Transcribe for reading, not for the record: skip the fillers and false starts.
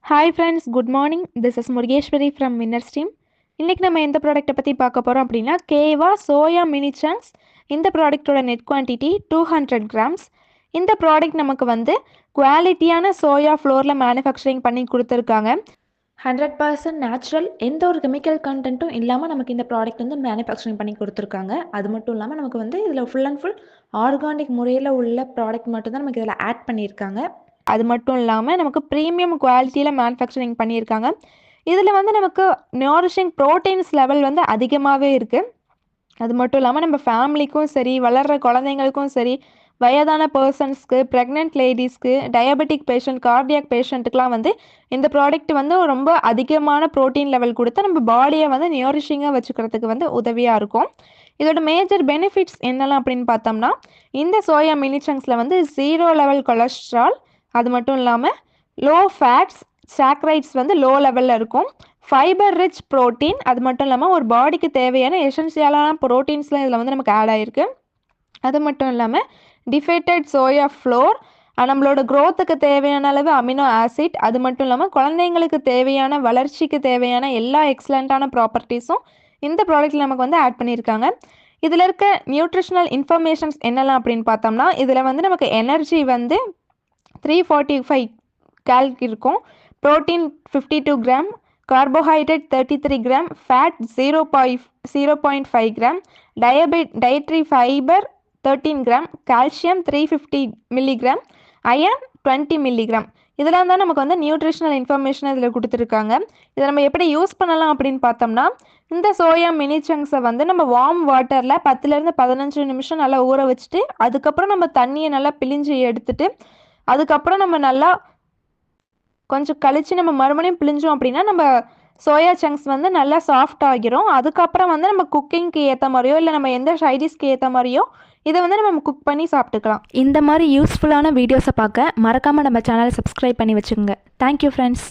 Hi friends, good morning. This is Murugeswari from winners team. இன்றைக்கி நம்ம எந்த ப்ராடக்ட்டை பற்றி பார்க்க போகிறோம் அப்படின்னா, கேவா சோயா மினி சங்க்ஸ். இந்த ப்ராடக்ட்டோட நெட் குவான்டிட்டி 200 கிராம்ஸ். இந்த ப்ராடக்ட் நமக்கு வந்து குவாலிட்டியான சோயா ஃப்ளோரில் மேனுஃபேக்சரிங் பண்ணி கொடுத்துருக்காங்க. 100% நேச்சுரல், எந்த ஒரு கெமிக்கல் கண்டென்ட்டும் இல்லாமல் நமக்கு இந்த ப்ராடக்ட் வந்து மேனுஃபேக்சரிங் பண்ணி கொடுத்துருக்காங்க. அது மட்டும் இல்லாமல் நமக்கு வந்து இதில் ஃபுல் அண்ட் ஃபுல் ஆர்கானிக் முறையில் உள்ள ப்ராடக்ட் மட்டும்தான் நமக்கு இதில் ஆட் பண்ணியிருக்காங்க. அது மட்டும் இல்லாமல் நமக்கு ப்ரீமியம் குவாலிட்டியில் மேனுஃபேக்சரிங் பண்ணியிருக்காங்க. இதில் வந்து நமக்கு நியூரிஷிங் ப்ரோட்டீன்ஸ் லெவல் வந்து அதிகமாகவே இருக்குது. அது மட்டும் இல்லாமல் நம்ம ஃபேமிலிக்கும் சரி, வளர்கிற குழந்தைங்களுக்கும் சரி, வயதான பர்சன்ஸ்க்கு, ப்ரெக்னென்ட் லேடிஸ்க்கு, டயபெட்டிக் பேஷண்ட், கார்டியாக் பேஷண்ட்டுக்கெலாம் வந்து இந்த ப்ராடக்ட் வந்து ரொம்ப அதிகமான ப்ரோட்டீன் லெவல் கொடுத்து நம்ம பாடியை வந்து நியூரிஷிங்காக வச்சுக்கிறதுக்கு வந்து உதவியாக இருக்கும். இதோட மேஜர் பெனிஃபிட்ஸ் என்னெல்லாம் அப்படின்னு பார்த்தோம்னா, இந்த சோயா மினி சங்க்ஸில் வந்து 0 லெவல் கொலஸ்ட்ரால், அது மட்டும் இல்லாமல் லோ ஃபேட்ஸ், சாக்ரைட்ஸ் வந்து லோ லெவலில் இருக்கும். ஃபைபர் ரிச் ப்ரோட்டீன், அது மட்டும் இல்லாமல் ஒரு பாடிக்கு தேவையான எசென்சியலான ப்ரோட்டீன்ஸ்லாம் இதில் வந்து நமக்கு ஆட் ஆகிருக்கு. அது மட்டும் இல்லாமல் டிஃபேட்டட் சோயா ஃப்ளோர், நம்மளோட க்ரோத்துக்கு தேவையான அளவு அமினோ ஆசிட், அது மட்டும் இல்லாமல் குழந்தைங்களுக்கு தேவையான வளர்ச்சிக்கு தேவையான எல்லா எக்ஸலண்ட்டான ப்ராப்பர்ட்டிஸும் இந்த ப்ராடக்ட்டில் நமக்கு வந்து ஆட் பண்ணியிருக்காங்க. இதில் இருக்க நியூட்ரிஷனல் இன்ஃபர்மேஷன்ஸ் என்னெல்லாம் அப்படின்னு பார்த்தோம்னா, இதில் வந்து நமக்கு எனர்ஜி வந்து 345 கேலரி இருக்கும், protein 52 gram, carbohydrate 33 gram, fat 0.5 gram, dietary fibre 13 gram, calcium 350 milligram, iron 20 milligram. இதெல்லாம் தான் நமக்கு வந்து நியூட்ரிஷனல் இன்ஃபர்மேஷன் இதில் கொடுத்துருக்காங்க. இதை நம்ம எப்படி யூஸ் பண்ணலாம் அப்படின்னு பார்த்தோம்னா, இந்த சோயா மினி சங்க்ஸை வந்து நம்ம வார்ம் வாட்டரில் 10லேருந்து 15 நிமிஷம் நல்லா ஊற வச்சுட்டு, அதுக்கப்புறம் நம்ம தண்ணியை நல்லா பிழிஞ்சு எடுத்துட்டு, அதுக்கப்புறம் நம்ம நல்லா கொஞ்சம் கழித்து நம்ம மறுபடியும் பிழிஞ்சோம் அப்படின்னா நம்ம சோயா சங்க்ஸ் வந்து நல்லா சாஃப்ட் ஆகிரும். அதுக்கப்புறம் வந்து நம்ம குக்கிங்க்கு ஏற்ற மாதிரியோ இல்லை நம்ம எந்த சைடிஷ்க்கு ஏற்ற மாதிரியோ இதை வந்து நம்ம குக் பண்ணி சாப்பிட்டுக்கலாம். இந்த மாதிரி யூஸ்ஃபுல்லான வீடியோஸை பார்க்க மறக்காமல் நம்ம சேனலை சப்ஸ்கிரைப் பண்ணி வச்சுக்கோங்க. Thank you friends.